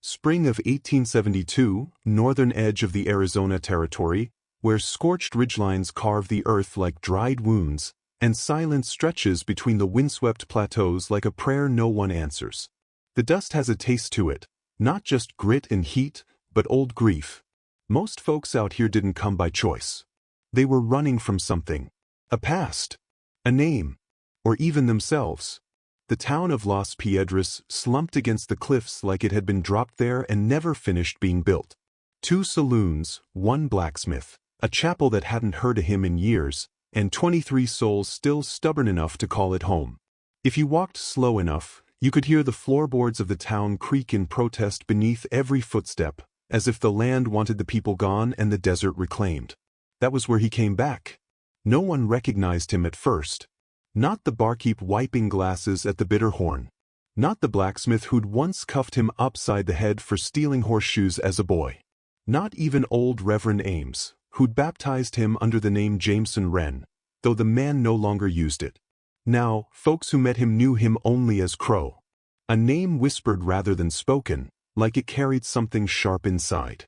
Spring of 1872, northern edge of the Arizona Territory, where scorched ridgelines carve the earth like dried wounds, and silence stretches between the windswept plateaus like a prayer no one answers. The dust has a taste to it, not just grit and heat, but old grief. Most folks out here didn't come by choice. They were running from something. A past. A name. Or even themselves. The town of Las Piedras slumped against the cliffs like it had been dropped there and never finished being built. 2 saloons, 1 blacksmith, a chapel that hadn't heard of him in years, and 23 souls still stubborn enough to call it home. If you walked slow enough, you could hear the floorboards of the town creak in protest beneath every footstep, as if the land wanted the people gone and the desert reclaimed. That was where he came back. No one recognized him at first. Not the barkeep wiping glasses at the bitter horn. Not the blacksmith who'd once cuffed him upside the head for stealing horseshoes as a boy. Not even old Reverend Ames, who'd baptized him under the name Jameson Wren, though the man no longer used it. Now, folks who met him knew him only as Crow. A name whispered rather than spoken, like it carried something sharp inside.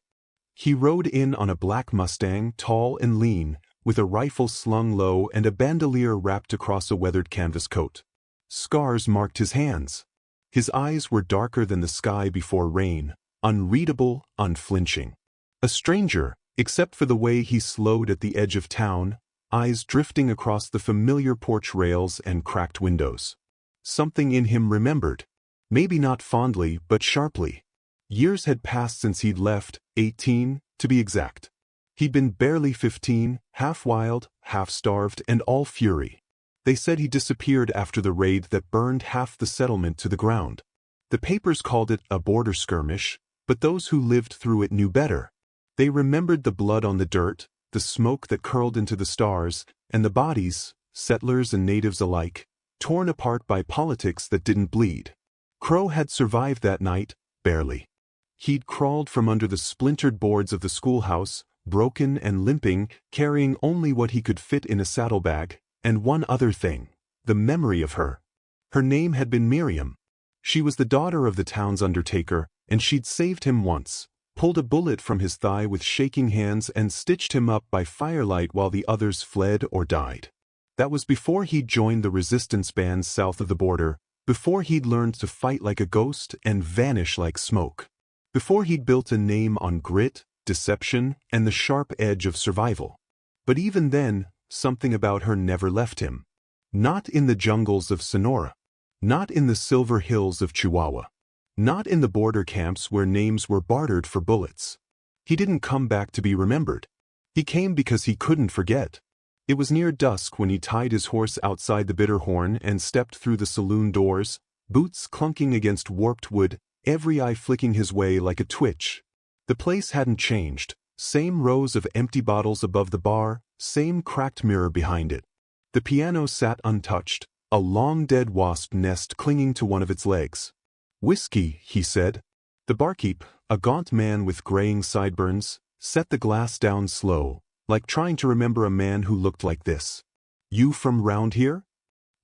He rode in on a black Mustang, tall and lean, with a rifle slung low and a bandolier wrapped across a weathered canvas coat. Scars marked his hands. His eyes were darker than the sky before rain, unreadable, unflinching. A stranger, except for the way he slowed at the edge of town, eyes drifting across the familiar porch rails and cracked windows. Something in him remembered. Maybe not fondly, but sharply. Years had passed since he'd left, 18, to be exact. He'd been barely 15, half wild, half starved, and all fury. They said he disappeared after the raid that burned half the settlement to the ground. The papers called it a border skirmish, but those who lived through it knew better. They remembered the blood on the dirt, the smoke that curled into the stars, and the bodies, settlers and natives alike, torn apart by politics that didn't bleed. Crow had survived that night, barely. He'd crawled from under the splintered boards of the schoolhouse, broken and limping, carrying only what he could fit in a saddlebag, and one other thing, the memory of her. Her name had been Miriam. She was the daughter of the town's undertaker, and she'd saved him once, pulled a bullet from his thigh with shaking hands and stitched him up by firelight while the others fled or died. That was before he'd joined the resistance bands south of the border, before he'd learned to fight like a ghost and vanish like smoke. Before he'd built a name on grit, deception, and the sharp edge of survival. But even then, something about her never left him. Not in the jungles of Sonora. Not in the silver hills of Chihuahua. Not in the border camps where names were bartered for bullets. He didn't come back to be remembered. He came because he couldn't forget. It was near dusk when he tied his horse outside the bitter horn and stepped through the saloon doors, boots clunking against warped wood, every eye flicking his way like a twitch. The place hadn't changed, same rows of empty bottles above the bar, same cracked mirror behind it. The piano sat untouched, a long dead wasp nest clinging to one of its legs. "Whiskey," he said. The barkeep, a gaunt man with graying sideburns, set the glass down slow, like trying to remember a man who looked like this. "You from round here?"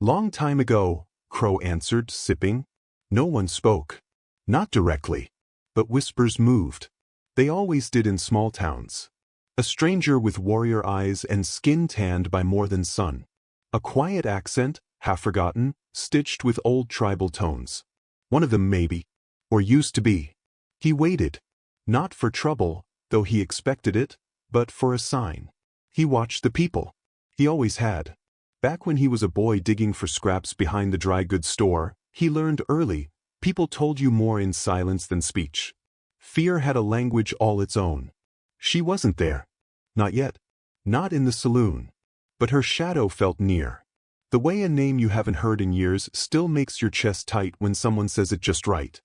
"Long time ago," Crow answered, sipping. No one spoke. Not directly. But whispers moved. They always did in small towns. A stranger with warrior eyes and skin tanned by more than sun. A quiet accent, half forgotten, stitched with old tribal tones. One of them maybe. Or used to be. He waited. Not for trouble, though he expected it, but for a sign. He watched the people. He always had. Back when he was a boy digging for scraps behind the dry goods store, he learned early, people told you more in silence than speech. Fear had a language all its own. She wasn't there. Not yet. Not in the saloon. But her shadow felt near. The way a name you haven't heard in years still makes your chest tight when someone says it just right.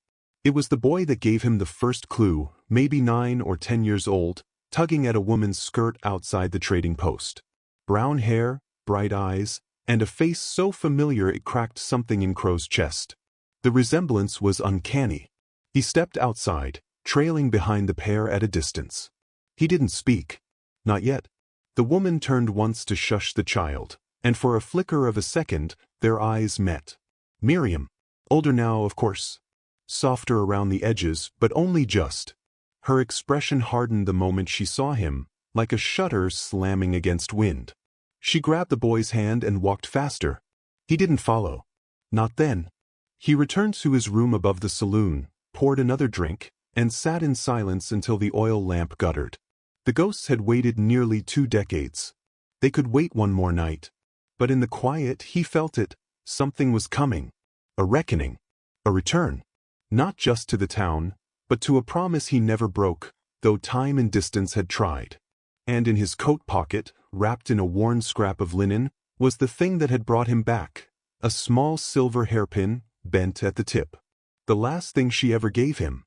It was the boy that gave him the first clue, maybe 9 or 10 years old, tugging at a woman's skirt outside the trading post. Brown hair, bright eyes, and a face so familiar it cracked something in Crow's chest. The resemblance was uncanny. He stepped outside, trailing behind the pair at a distance. He didn't speak. Not yet. The woman turned once to shush the child, and for a flicker of a second, their eyes met. Miriam. Older now, of course. softer around the edges, but only just. Her expression hardened the moment she saw him, like a shutter slamming against wind. She grabbed the boy's hand and walked faster. He didn't follow. Not then. He returned to his room above the saloon, poured another drink, and sat in silence until the oil lamp guttered. The ghosts had waited nearly 2 decades. They could wait one more night. But in the quiet he felt it. Something was coming. A reckoning. A return. Not just to the town, but to a promise he never broke, though time and distance had tried. And in his coat pocket, wrapped in a worn scrap of linen, was the thing that had brought him back. A small silver hairpin, bent at the tip. The last thing she ever gave him.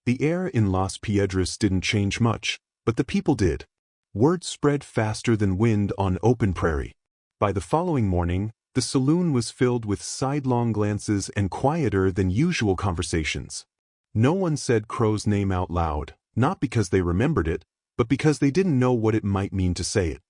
The air in Las Piedras didn't change much, but the people did. Word spread faster than wind on open prairie. By the following morning, the saloon was filled with sidelong glances and quieter than usual conversations. No one said Crow's name out loud, not because they remembered it, but because they didn't know what it might mean to say it.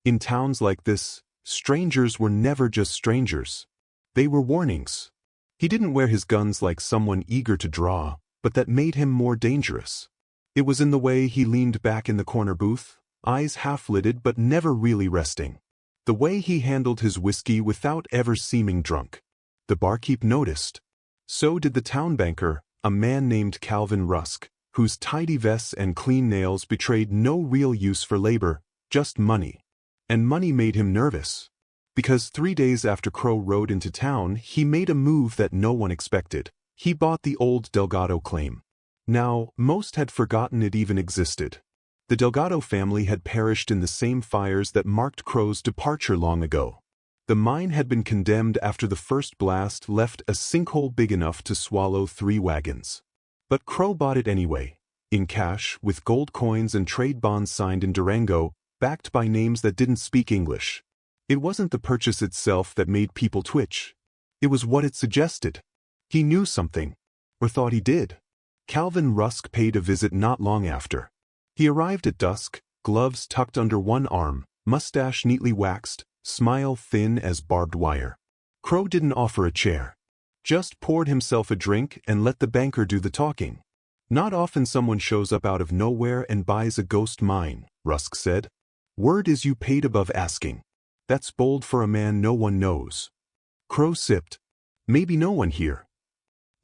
In towns like this, strangers were never just strangers. They were warnings. He didn't wear his guns like someone eager to draw, but that made him more dangerous. It was in the way he leaned back in the corner booth, eyes half-lidded but never really resting. The way he handled his whiskey without ever seeming drunk. The barkeep noticed. So did the town banker, a man named Calvin Rusk, whose tidy vests and clean nails betrayed no real use for labor, just money. And money made him nervous. Because 3 days after Crow rode into town, he made a move that no one expected. He bought the old Delgado claim. Now, most had forgotten it even existed. The Delgado family had perished in the same fires that marked Crow's departure long ago. The mine had been condemned after the first blast left a sinkhole big enough to swallow 3 wagons. But Crow bought it anyway, in cash, with gold coins and trade bonds signed in Durango, backed by names that didn't speak English. It wasn't the purchase itself that made people twitch. It was what it suggested. He knew something, or thought he did. Calvin Rusk paid a visit not long after. He arrived at dusk, gloves tucked under one arm, mustache neatly waxed, smile thin as barbed wire. Crow didn't offer a chair. Just poured himself a drink and let the banker do the talking. Not often someone shows up out of nowhere and buys a ghost mine, Rusk said. Word is you paid above asking. That's bold for a man no one knows. Crow sipped. Maybe no one here.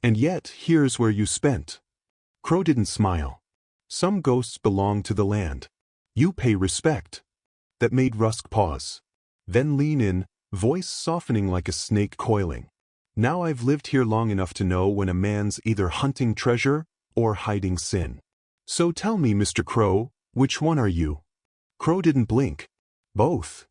And yet, here's where you spent. Crow didn't smile. Some ghosts belong to the land. You pay respect. That made Rusk pause. Then lean in, voice softening like a snake coiling. Now I've lived here long enough to know when a man's either hunting treasure or hiding sin. So tell me, Mr. Crow, which one are you? Crow didn't blink. Both.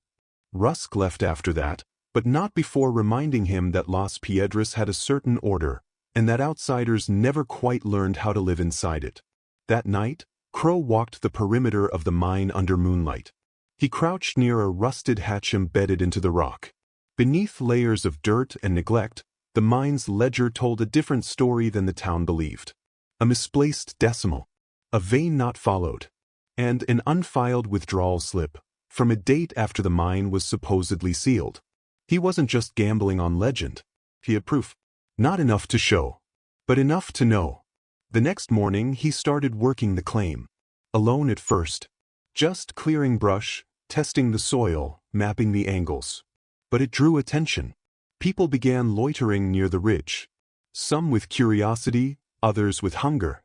Rusk left after that, but not before reminding him that Las Piedras had a certain order, and that outsiders never quite learned how to live inside it. That night, Crow walked the perimeter of the mine under moonlight. He crouched near a rusted hatch embedded into the rock. Beneath layers of dirt and neglect, the mine's ledger told a different story than the town believed. A misplaced decimal, a vein not followed, and an unfiled withdrawal slip, from a date after the mine was supposedly sealed. He wasn't just gambling on legend. He had proof. Not enough to show, but enough to know. The next morning he started working the claim. Alone at first. Just clearing brush, testing the soil, mapping the angles. But it drew attention. People began loitering near the ridge. Some with curiosity, others with hunger.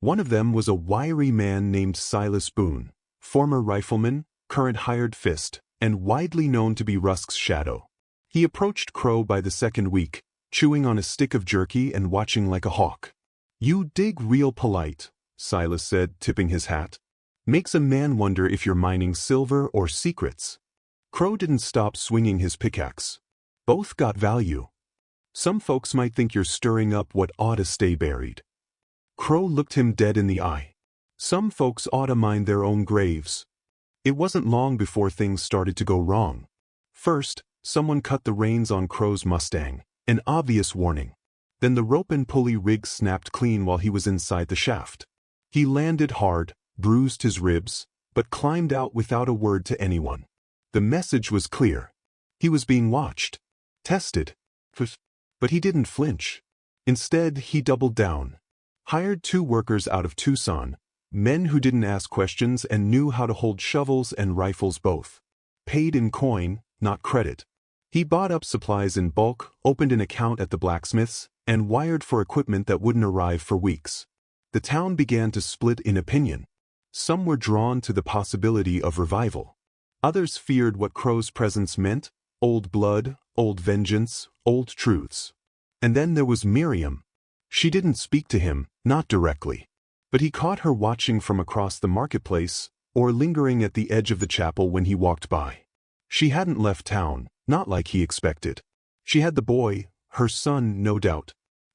One of them was a wiry man named Silas Boone, former rifleman, current hired fist, and widely known to be Rusk's shadow. He approached Crow by the second week, chewing on a stick of jerky and watching like a hawk. You dig real polite, Silas said, tipping his hat. Makes a man wonder if you're mining silver or secrets. Crow didn't stop swinging his pickaxe. Both got value. Some folks might think you're stirring up what ought to stay buried. Crow looked him dead in the eye. Some folks ought to mine their own graves. It wasn't long before things started to go wrong. First, someone cut the reins on Crow's Mustang, an obvious warning. Then the rope and pulley rig snapped clean while he was inside the shaft. He landed hard, bruised his ribs, but climbed out without a word to anyone. The message was clear. He was being watched, tested. But he didn't flinch. Instead, he doubled down. Hired 2 workers out of Tucson, men who didn't ask questions and knew how to hold shovels and rifles both. Paid in coin, not credit. He bought up supplies in bulk, opened an account at the blacksmith's, and wired for equipment that wouldn't arrive for weeks. The town began to split in opinion. Some were drawn to the possibility of revival. Others feared what Crow's presence meant: old blood, old vengeance, old truths. And then there was Miriam. She didn't speak to him, not directly. But he caught her watching from across the marketplace, or lingering at the edge of the chapel when he walked by. She hadn't left town, not like he expected. She had the boy, her son no doubt,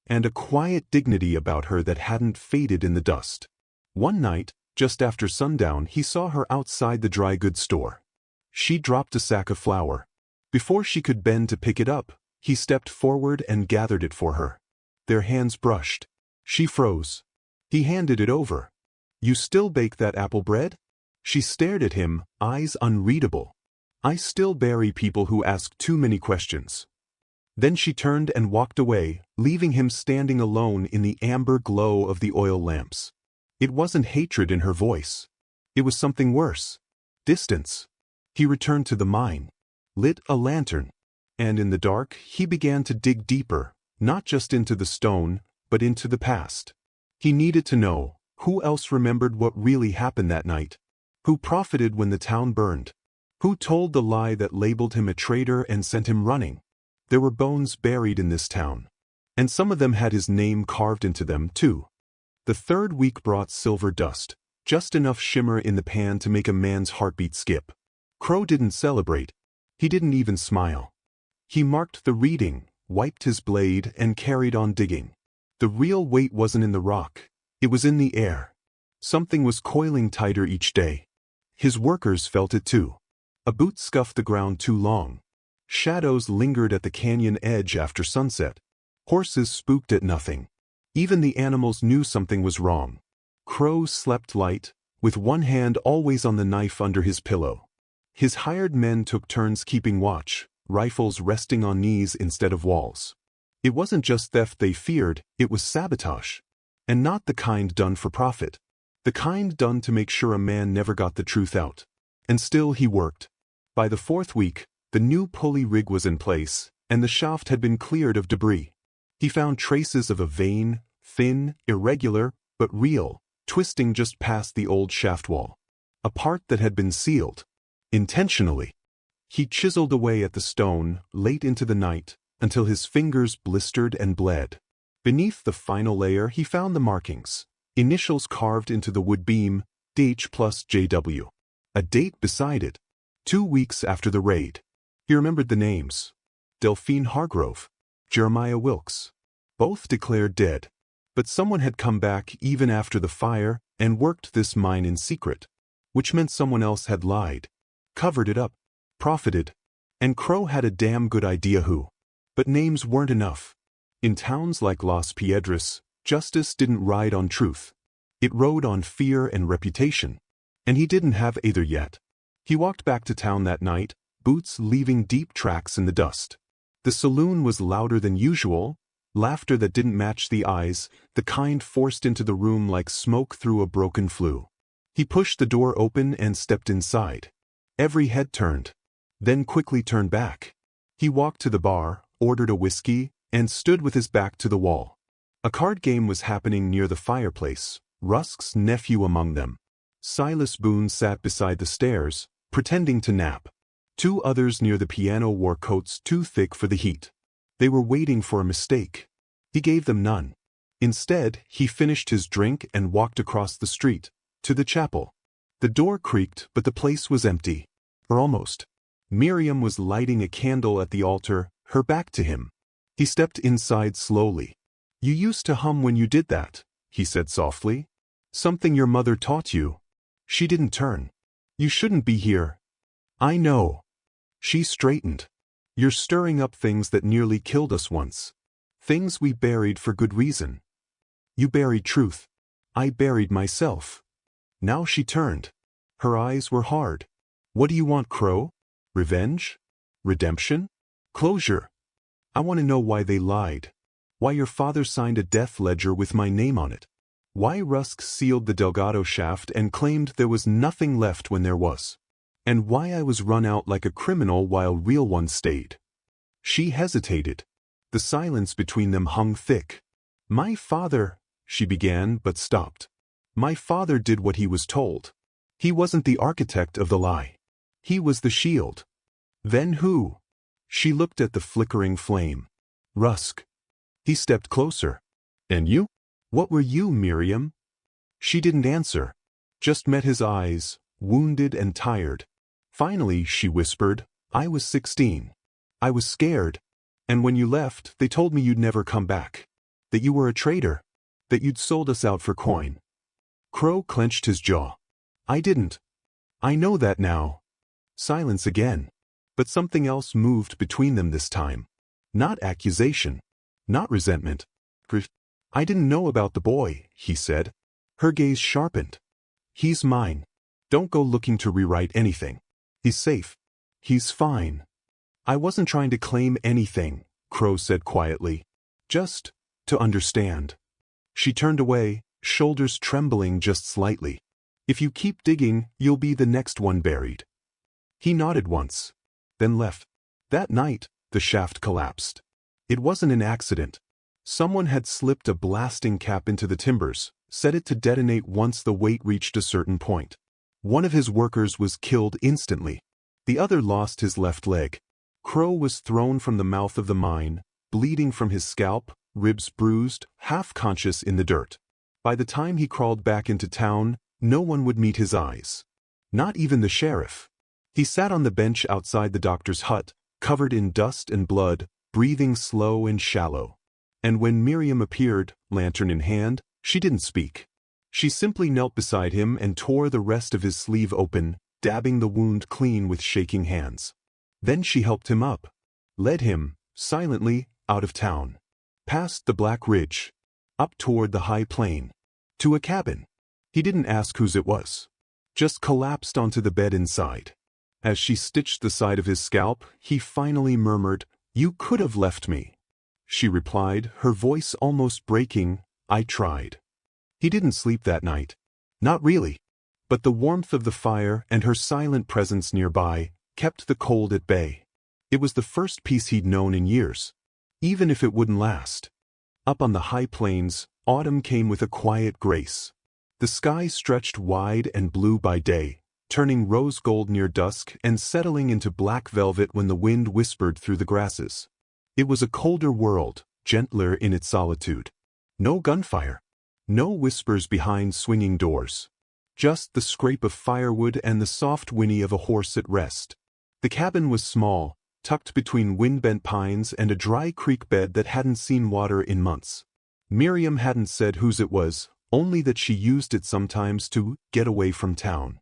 and a quiet dignity about her that hadn't faded in the dust. One night, just after sundown, he saw her outside the dry goods store. She dropped a sack of flour. Before she could bend to pick it up, he stepped forward and gathered it for her. Their hands brushed. She froze. He handed it over. "You still bake that apple bread?" She stared at him, eyes unreadable. "I still bury people who ask too many questions." Then she turned and walked away, leaving him standing alone in the amber glow of the oil lamps. It wasn't hatred in her voice. It was something worse. Distance. He returned to the mine, lit a lantern, and in the dark he began to dig deeper, not just into the stone, but into the past. He needed to know, who else remembered what really happened that night? Who profited when the town burned? Who told the lie that labeled him a traitor and sent him running? There were bones buried in this town, and some of them had his name carved into them, too. The third week brought silver dust, just enough shimmer in the pan to make a man's heartbeat skip. Crow didn't celebrate. He didn't even smile. He marked the reading, wiped his blade, and carried on digging. The real weight wasn't in the rock. It was in the air. Something was coiling tighter each day. His workers felt it too. A boot scuffed the ground too long. Shadows lingered at the canyon edge after sunset. Horses spooked at nothing. Even the animals knew something was wrong. Crow slept light, with one hand always on the knife under his pillow. His hired men took turns keeping watch, rifles resting on knees instead of walls. It wasn't just theft they feared, it was sabotage. And not the kind done for profit. The kind done to make sure a man never got the truth out. And still he worked. By the 4th week, the new pulley rig was in place, and the shaft had been cleared of debris. He found traces of a vein, thin, irregular, but real, twisting just past the old shaft wall. A part that had been sealed. Intentionally. He chiseled away at the stone, late into the night, until his fingers blistered and bled. Beneath the final layer he found the markings. Initials carved into the wood beam, DH plus JW. A date beside it. 2 weeks after the raid. He remembered the names. Delphine Hargrove. Jeremiah Wilkes. Both declared dead. But someone had come back even after the fire and worked this mine in secret. Which meant someone else had lied. Covered it up. Profited. And Crow had a damn good idea who. But names weren't enough. In towns like Las Piedras, justice didn't ride on truth. It rode on fear and reputation. And he didn't have either yet. He walked back to town that night, boots leaving deep tracks in the dust. The saloon was louder than usual, laughter that didn't match the eyes, the kind forced into the room like smoke through a broken flue. He pushed the door open and stepped inside. Every head turned, then quickly turned back. He walked to the bar, ordered a whiskey, and stood with his back to the wall. A card game was happening near the fireplace, Rusk's nephew among them. Silas Boone sat beside the stairs, pretending to nap. 2 others near the piano wore coats too thick for the heat. They were waiting for a mistake. He gave them none. Instead, he finished his drink and walked across the street, to the chapel. The door creaked, but the place was empty. Or almost. Miriam was lighting a candle at the altar, her back to him. He stepped inside slowly. "You used to hum when you did that," he said softly. "Something your mother taught you." She didn't turn. "You shouldn't be here." "I know." She straightened. "You're stirring up things that nearly killed us once. Things we buried for good reason. You buried truth. I buried myself." Now she turned. Her eyes were hard. "What do you want, Crow? Revenge? Redemption? Closure? I want to know why they lied." Why your father signed a death ledger with my name on it. Why Rusk sealed the Delgado shaft and claimed there was nothing left when there was. And why I was run out like a criminal while real ones stayed. She hesitated. The silence between them hung thick. My father, she began but stopped. My father did what he was told. He wasn't the architect of the lie. He was the shield. Then who? She looked at the flickering flame. Rusk. He stepped closer. And you? What were you, Miriam? She didn't answer. Just met his eyes, wounded and tired. Finally, she whispered, I was 16. I was scared. And when you left, they told me you'd never come back. That you were a traitor. That you'd sold us out for coin. Crow clenched his jaw. I didn't. I know that now. Silence again. But something else moved between them this time. Not accusation. Not resentment. I didn't know about the boy, he said. Her gaze sharpened. He's mine. Don't go looking to rewrite anything. He's safe. He's fine. I wasn't trying to claim anything, Crow said quietly. Just to understand. She turned away, shoulders trembling just slightly. If you keep digging, you'll be the next one buried. He nodded once, then left. That night, the shaft collapsed. It wasn't an accident. Someone had slipped a blasting cap into the timbers, set it to detonate once the weight reached a certain point. One of his workers was killed instantly. The other lost his left leg. Crow was thrown from the mouth of the mine, bleeding from his scalp, ribs bruised, half-conscious in the dirt. By the time he crawled back into town, no one would meet his eyes. Not even the sheriff. He sat on the bench outside the doctor's hut, covered in dust and blood, breathing slow and shallow. And when Miriam appeared, lantern in hand, she didn't speak. She simply knelt beside him and tore the rest of his sleeve open, dabbing the wound clean with shaking hands. Then she helped him up, led him, silently, out of town. Past the Black Ridge, up toward the high plain, to a cabin. He didn't ask whose it was. Just collapsed onto the bed inside. As she stitched the side of his scalp, he finally murmured, You could have left me. She replied, her voice almost breaking, I tried. He didn't sleep that night. Not really. But the warmth of the fire and her silent presence nearby kept the cold at bay. It was the first peace he'd known in years. Even if it wouldn't last. Up on the high plains, autumn came with a quiet grace. The sky stretched wide and blue by day, turning rose gold near dusk and settling into black velvet when the wind whispered through the grasses. It was a colder world, gentler in its solitude. No gunfire. No whispers behind swinging doors. Just the scrape of firewood and the soft whinny of a horse at rest. The cabin was small, tucked between wind-bent pines and a dry creek bed that hadn't seen water in months. Miriam hadn't said whose it was, only that she used it sometimes to get away from town.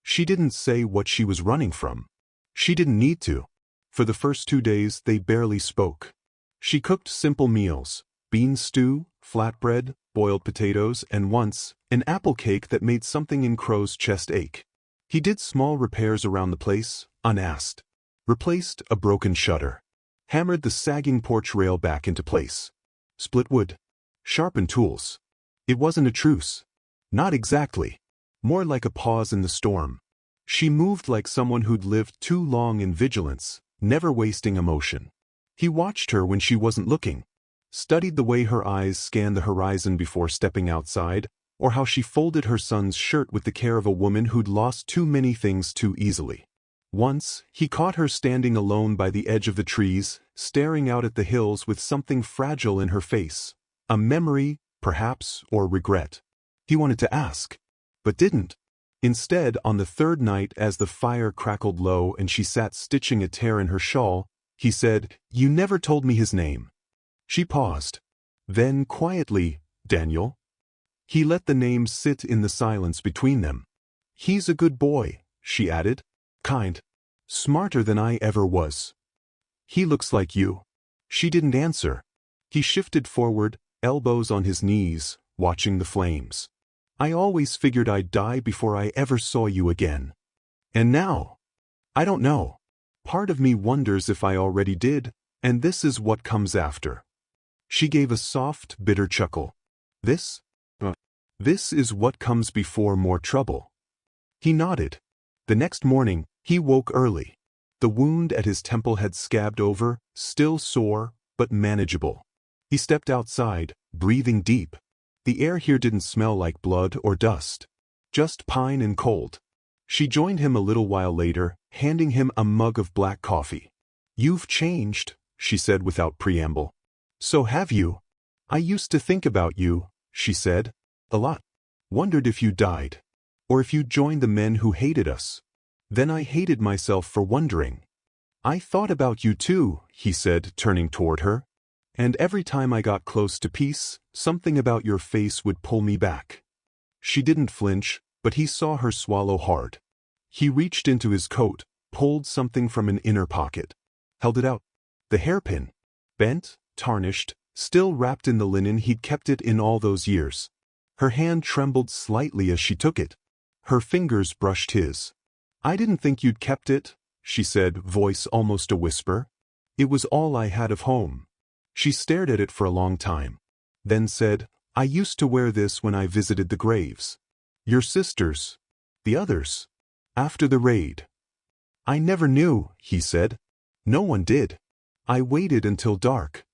She didn't say what she was running from. She didn't need to. For the first 2 days they barely spoke. She cooked simple meals, bean stew, flatbread, boiled potatoes, and once, an apple cake that made something in Crow's chest ache. He did small repairs around the place, unasked. Replaced a broken shutter. Hammered the sagging porch rail back into place. Split wood. Sharpened tools. It wasn't a truce. Not exactly. More like a pause in the storm. She moved like someone who'd lived too long in vigilance, never wasting emotion. He watched her when she wasn't looking. Studied the way her eyes scanned the horizon before stepping outside, or how she folded her son's shirt with the care of a woman who'd lost too many things too easily. Once, he caught her standing alone by the edge of the trees, staring out at the hills with something fragile in her face. A memory, perhaps, or regret. He wanted to ask, but didn't. Instead, on the third night as the fire crackled low and she sat stitching a tear in her shawl, he said, You never told me his name. She paused. Then, quietly, Daniel. He let the name sit in the silence between them. He's a good boy, she added. Kind. Smarter than I ever was. He looks like you. She didn't answer. He shifted forward, elbows on his knees, watching the flames. I always figured I'd die before I ever saw you again. And now? I don't know. Part of me wonders if I already did, and this is what comes after. She gave a soft, bitter chuckle. This? This is what comes before more trouble. He nodded. The next morning, he woke early. The wound at his temple had scabbed over, still sore, but manageable. He stepped outside, breathing deep. The air here didn't smell like blood or dust. Just pine and cold. She joined him a little while later, handing him a mug of black coffee. "You've changed," she said without preamble. "So have you. I used to think about you," she said. "A lot. Wondered if you died. Or if you joined the men who hated us. Then I hated myself for wondering." "I thought about you too," he said, turning toward her. "And every time I got close to peace, something about your face would pull me back." She didn't flinch, but he saw her swallow hard. He reached into his coat, pulled something from an inner pocket. Held it out. The hairpin. Bent, tarnished, still wrapped in the linen he'd kept it in all those years. Her hand trembled slightly as she took it. Her fingers brushed his. "I didn't think you'd kept it," she said, voice almost a whisper. "It was all I had of home." She stared at it for a long time. Then said, "I used to wear this when I visited the graves. Your sisters. The others. After the raid." "I never knew," he said. "No one did. I waited until dark."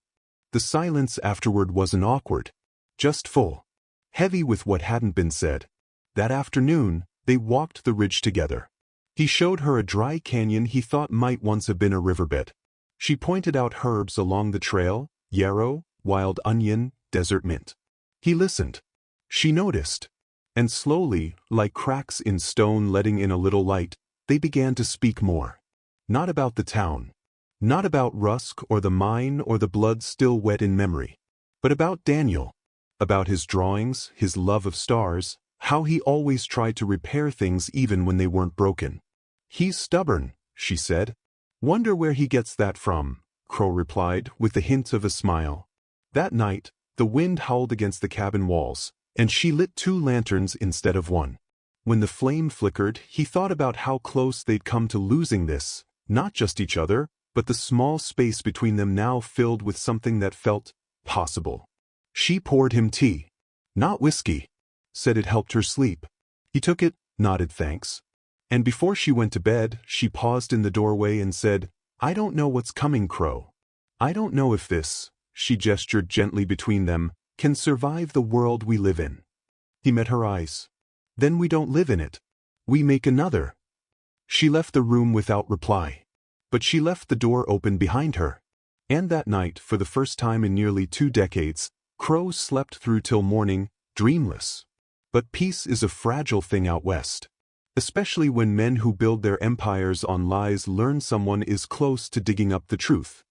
The silence afterward wasn't awkward. Just full. Heavy with what hadn't been said. That afternoon, they walked the ridge together. He showed her a dry canyon he thought might once have been a riverbed. She pointed out herbs along the trail, yarrow, wild onion, desert mint. He listened. She noticed. And slowly, like cracks in stone letting in a little light, they began to speak more. Not about the town. Not about Rusk or the mine or the blood still wet in memory. But about Daniel. About his drawings, his love of stars, how he always tried to repair things even when they weren't broken. "He's stubborn," she said. "Wonder where he gets that from," Crow replied, with the hint of a smile. That night, the wind howled against the cabin walls, and she lit 2 lanterns instead of 1. When the flame flickered, he thought about how close they'd come to losing this, not just each other, but the small space between them now filled with something that felt possible. She poured him tea. Not whiskey. Said it helped her sleep. He took it, nodded thanks. And before she went to bed, she paused in the doorway and said, "I don't know what's coming, Crow. I don't know if this," she gestured gently between them, "can survive the world we live in." He met her eyes. "Then we don't live in it. We make another." She left the room without reply. But she left the door open behind her. And that night, for the first time in nearly 2 decades, Crow slept through till morning, dreamless. But peace is a fragile thing out west. Especially when men who build their empires on lies learn someone is close to digging up the truth.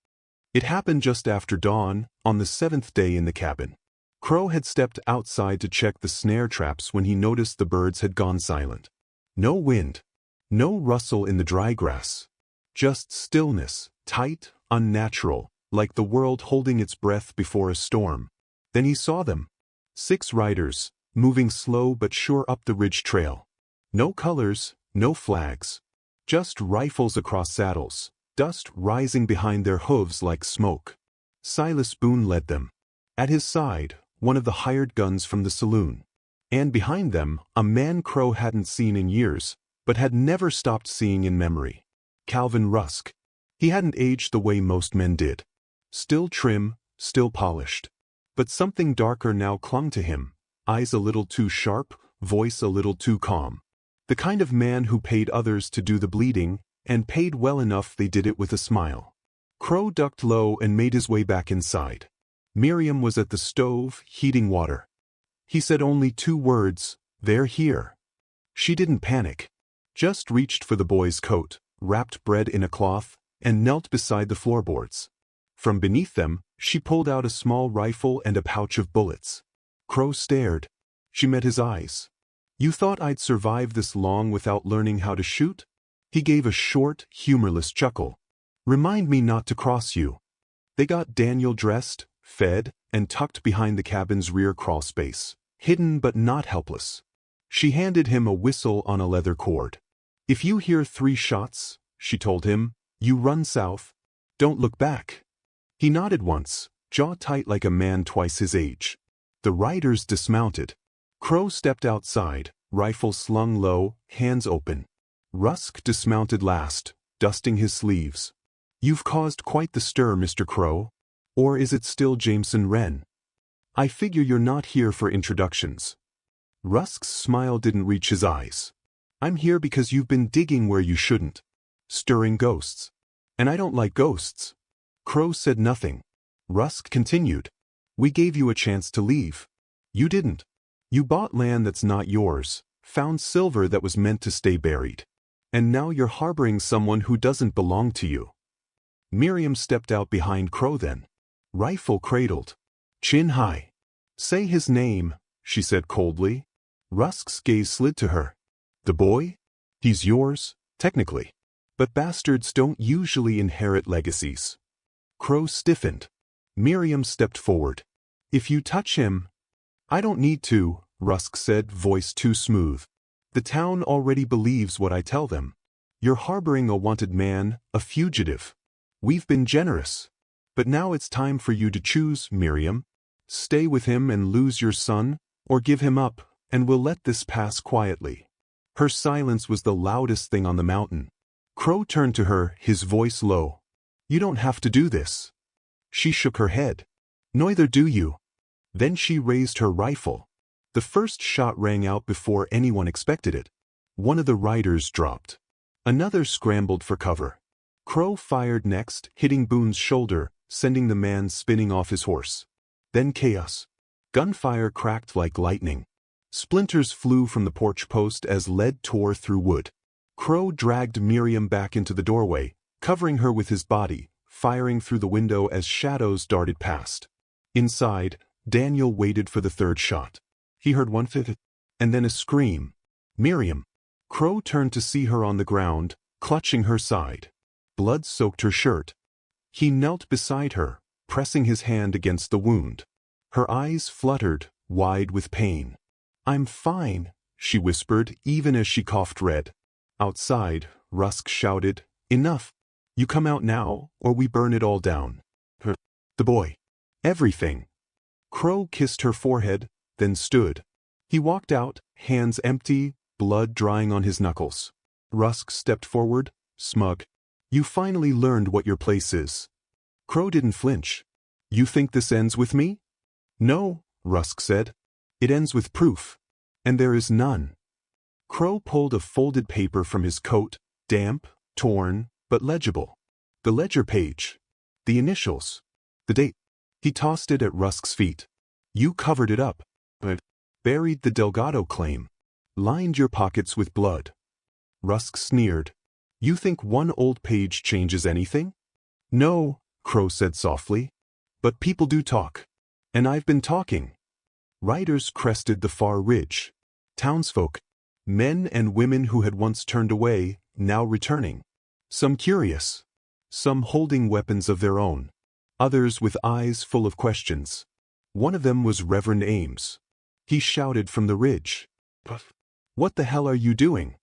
It happened just after dawn, on the 7th day in the cabin. Crow had stepped outside to check the snare traps when he noticed the birds had gone silent. No wind. No rustle in the dry grass. Just stillness, tight, unnatural, like the world holding its breath before a storm. Then he saw them. 6 riders, moving slow but sure up the ridge trail. No colors, no flags. Just rifles across saddles, dust rising behind their hooves like smoke. Silas Boone led them. At his side, one of the hired guns from the saloon. And behind them, a man Crow hadn't seen in years, but had never stopped seeing in memory. Calvin Rusk. He hadn't aged the way most men did. Still trim, still polished. But something darker now clung to him, eyes a little too sharp, voice a little too calm. The kind of man who paid others to do the bleeding, and paid well enough they did it with a smile. Crow ducked low and made his way back inside. Miriam was at the stove, heating water. He said only 2 words, "They're here." She didn't panic. Just reached for the boy's coat, wrapped bread in a cloth, and knelt beside the floorboards. From beneath them, she pulled out a small rifle and a pouch of bullets. Crow stared. She met his eyes. "You thought I'd survive this long without learning how to shoot?" He gave a short, humorless chuckle. "Remind me not to cross you." They got Daniel dressed, fed, and tucked behind the cabin's rear crawl space, hidden but not helpless. She handed him a whistle on a leather cord. "If you hear 3 shots," she told him, "you run south. Don't look back." He nodded once, jaw tight like a man twice his age. The riders dismounted. Crow stepped outside, rifle slung low, hands open. Rusk dismounted last, dusting his sleeves. "You've caused quite the stir, Mr. Crow. Or is it still Jameson Wren? I figure you're not here for introductions." Rusk's smile didn't reach his eyes. "I'm here because you've been digging where you shouldn't. Stirring ghosts. And I don't like ghosts." Crow said nothing. Rusk continued. "We gave you a chance to leave. You didn't. You bought land that's not yours, found silver that was meant to stay buried. And now you're harboring someone who doesn't belong to you." Miriam stepped out behind Crow then. Rifle cradled. Chin high. "Say his name," she said coldly. Rusk's gaze slid to her. "The boy? He's yours, technically. But bastards don't usually inherit legacies." Crow stiffened. Miriam stepped forward. "If you touch him—" "I don't need to," Rusk said, voice too smooth. "The town already believes what I tell them. You're harboring a wanted man, a fugitive. We've been generous. But now it's time for you to choose, Miriam. Stay with him and lose your son, or give him up, and we'll let this pass quietly." Her silence was the loudest thing on the mountain. Crow turned to her, his voice low. "You don't have to do this." She shook her head. "Neither do you." Then she raised her rifle. The first shot rang out before anyone expected it. One of the riders dropped. Another scrambled for cover. Crow fired next, hitting Boone's shoulder, sending the man spinning off his horse. Then chaos. Gunfire cracked like lightning. Splinters flew from the porch post as lead tore through wood. Crow dragged Miriam back into the doorway, covering her with his body, firing through the window as shadows darted past. Inside, Daniel waited for the third shot. He heard one fit, and then a scream. "Miriam!" Crow turned to see her on the ground, clutching her side. Blood soaked her shirt. He knelt beside her, pressing his hand against the wound. Her eyes fluttered, wide with pain. "I'm fine," she whispered, even as she coughed red. Outside, Rusk shouted, "Enough! You come out now, or we burn it all down." The boy. Everything. Crow kissed her forehead, then stood. He walked out, hands empty, blood drying on his knuckles. Rusk stepped forward, smug. "You finally learned what your place is." Crow didn't flinch. "You think this ends with me?" "No," Rusk said. "It ends with proof. And there is none." Crow pulled a folded paper from his coat, damp, torn, but legible. The ledger page. The initials. The date. He tossed it at Rusk's feet. "You covered it up. But buried the Delgado claim. Lined your pockets with blood." Rusk sneered. "You think one old page changes anything?" "No," Crow said softly. "But people do talk. And I've been talking." Riders crested the far ridge. Townsfolk. Men and women who had once turned away, now returning. Some curious. Some holding weapons of their own. Others with eyes full of questions. One of them was Reverend Ames. He shouted from the ridge. "What the hell are you doing?"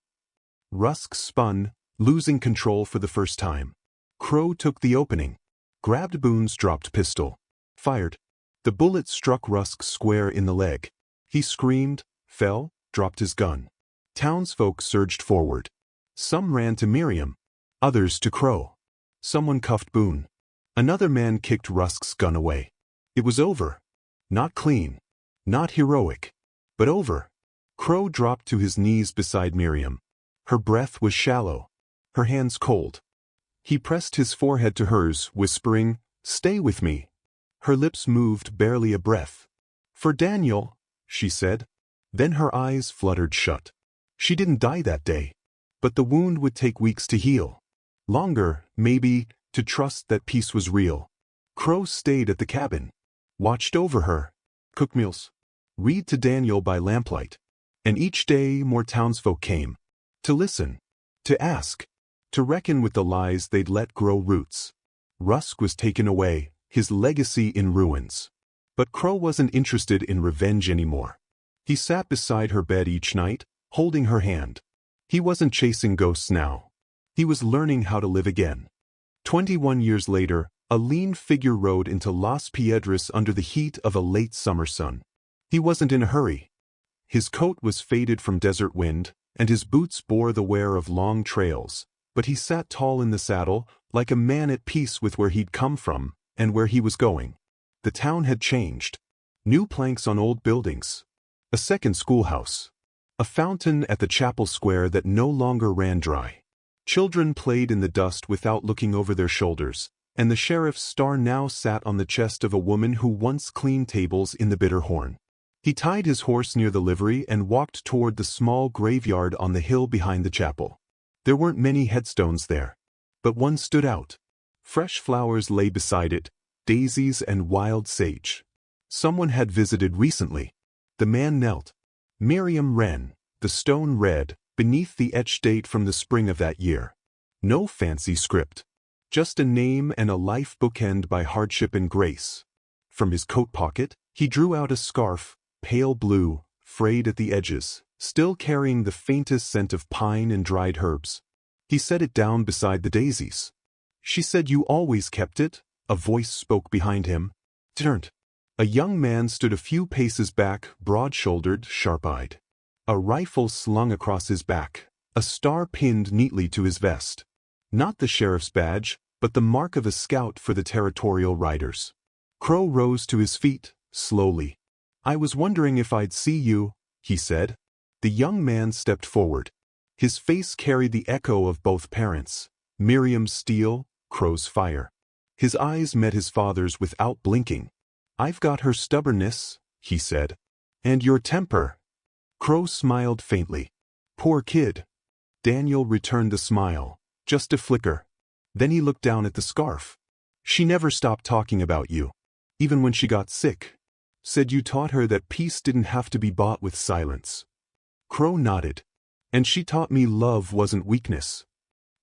Rusk spun, losing control for the first time. Crow took the opening. Grabbed Boone's dropped pistol. Fired. The bullet struck Rusk square in the leg. He screamed, fell, dropped his gun. Townsfolk surged forward. Some ran to Miriam. Others to Crow. Someone cuffed Boone. Another man kicked Rusk's gun away. It was over. Not clean. Not heroic. But over. Crow dropped to his knees beside Miriam. Her breath was shallow. Her hands cold. He pressed his forehead to hers, whispering, "Stay with me." Her lips moved barely a breath. "For Daniel," she said. Then her eyes fluttered shut. She didn't die that day. But the wound would take weeks to heal. Longer, maybe, to trust that peace was real. Crow stayed at the cabin. Watched over her. Cooked meals. Read to Daniel by lamplight. And each day more townsfolk came. To listen. To ask. To reckon with the lies they'd let grow roots. Rusk was taken away, his legacy in ruins. But Crow wasn't interested in revenge anymore. He sat beside her bed each night, holding her hand. He wasn't chasing ghosts now. He was learning how to live again. 21 years later, A lean figure rode into Las Piedras under the heat of a late summer sun. He wasn't in a hurry. His coat was faded from desert wind, and his boots bore the wear of long trails, but he sat tall in the saddle, like a man at peace with where he'd come from and where he was going. The town had changed. New planks on old buildings. A second schoolhouse. A fountain at the chapel square that no longer ran dry. Children played in the dust without looking over their shoulders, and the sheriff's star now sat on the chest of a woman who once cleaned tables in the Bitter Horn. He tied his horse near the livery and walked toward the small graveyard on the hill behind the chapel. There weren't many headstones there, but one stood out. Fresh flowers lay beside it, daisies and wild sage. Someone had visited recently. The man knelt. Miriam Wren, the stone read, beneath the etched date from the spring of that year. No fancy script. Just a name and a life bookend by hardship and grace. From his coat pocket, he drew out a scarf, pale blue, frayed at the edges, still carrying the faintest scent of pine and dried herbs. He set it down beside the daisies. "She said you always kept it," a voice spoke behind him. Turned. A young man stood a few paces back, broad-shouldered, sharp-eyed. A rifle slung across his back, a star pinned neatly to his vest. Not the sheriff's badge, but the mark of a scout for the territorial riders. Crow rose to his feet, slowly. "I was wondering if I'd see you," he said. The young man stepped forward. His face carried the echo of both parents, Miriam's steel, Crow's fire. His eyes met his father's without blinking. "I've got her stubbornness," he said. "And your temper." Crow smiled faintly. "Poor kid." Daniel returned the smile. Just a flicker. Then he looked down at the scarf. "She never stopped talking about you. Even when she got sick. Said you taught her that peace didn't have to be bought with silence." Crow nodded. "And she taught me love wasn't weakness."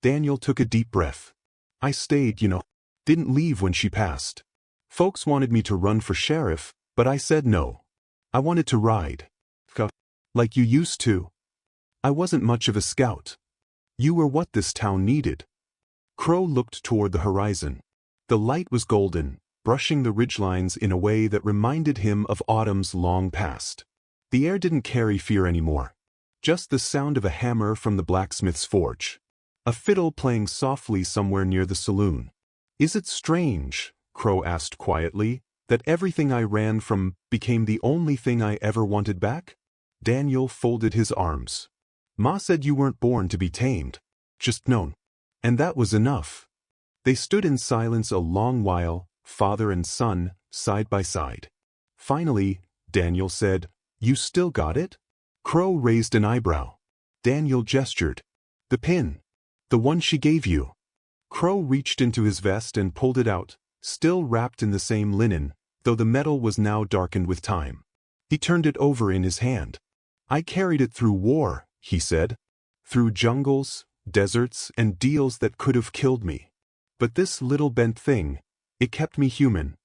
Daniel took a deep breath. "I stayed, Didn't leave when she passed. Folks wanted me to run for sheriff, but I said no. I wanted to ride. Like you used to. I wasn't much of a scout. You were what this town needed." Crow looked toward the horizon. The light was golden, brushing the ridgelines in a way that reminded him of autumn's long past. The air didn't carry fear anymore. Just the sound of a hammer from the blacksmith's forge. A fiddle playing softly somewhere near the saloon. "Is it strange," Crow asked quietly, "that everything I ran from became the only thing I ever wanted back?" Daniel folded his arms. "Ma said you weren't born to be tamed. Just known. And that was enough." They stood in silence a long while, father and son, side by side. Finally, Daniel said, "You still got it?" Crow raised an eyebrow. Daniel gestured. "The pin. The one she gave you." Crow reached into his vest and pulled it out, still wrapped in the same linen, though the metal was now darkened with time. He turned it over in his hand. "I carried it through war," he said. "Through jungles, deserts, and deals that could have killed me. But this little bent thing, it kept me human."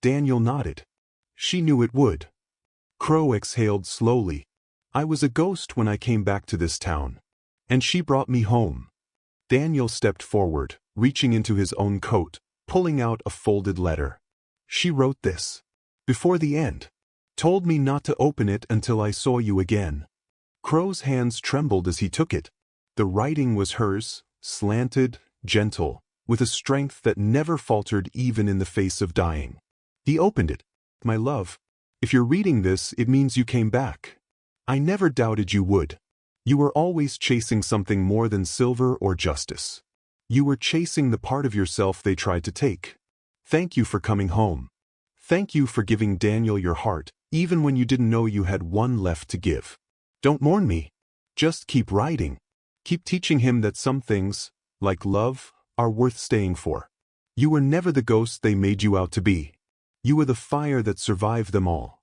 Daniel nodded. "She knew it would." Crow exhaled slowly. "I was a ghost when I came back to this town. And she brought me home." Daniel stepped forward, reaching into his own coat, pulling out a folded letter. "She wrote this. Before the end. Told me not to open it until I saw you again." Crow's hands trembled as he took it. The writing was hers, slanted, gentle, with a strength that never faltered even in the face of dying. He opened it. "My love, if you're reading this, it means you came back. I never doubted you would. You were always chasing something more than silver or justice. You were chasing the part of yourself they tried to take. Thank you for coming home. Thank you for giving Daniel your heart, even when you didn't know you had one left to give. Don't mourn me. Just keep writing. Keep teaching him that some things, like love, are worth staying for. You were never the ghost they made you out to be. You were the fire that survived them all."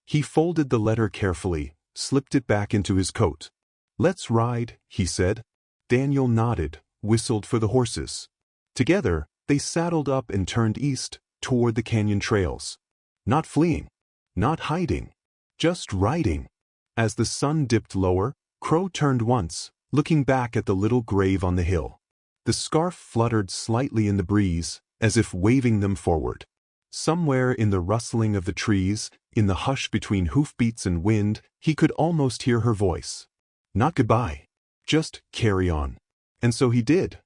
He folded the letter carefully, slipped it back into his coat. "Let's ride," he said. Daniel nodded, whistled for the horses. Together, they saddled up and turned east, toward the canyon trails. Not fleeing. Not hiding. Just riding. As the sun dipped lower, Crow turned once, looking back at the little grave on the hill. The scarf fluttered slightly in the breeze, as if waving them forward. Somewhere in the rustling of the trees, in the hush between hoofbeats and wind, he could almost hear her voice. Not goodbye. Just carry on. And so he did.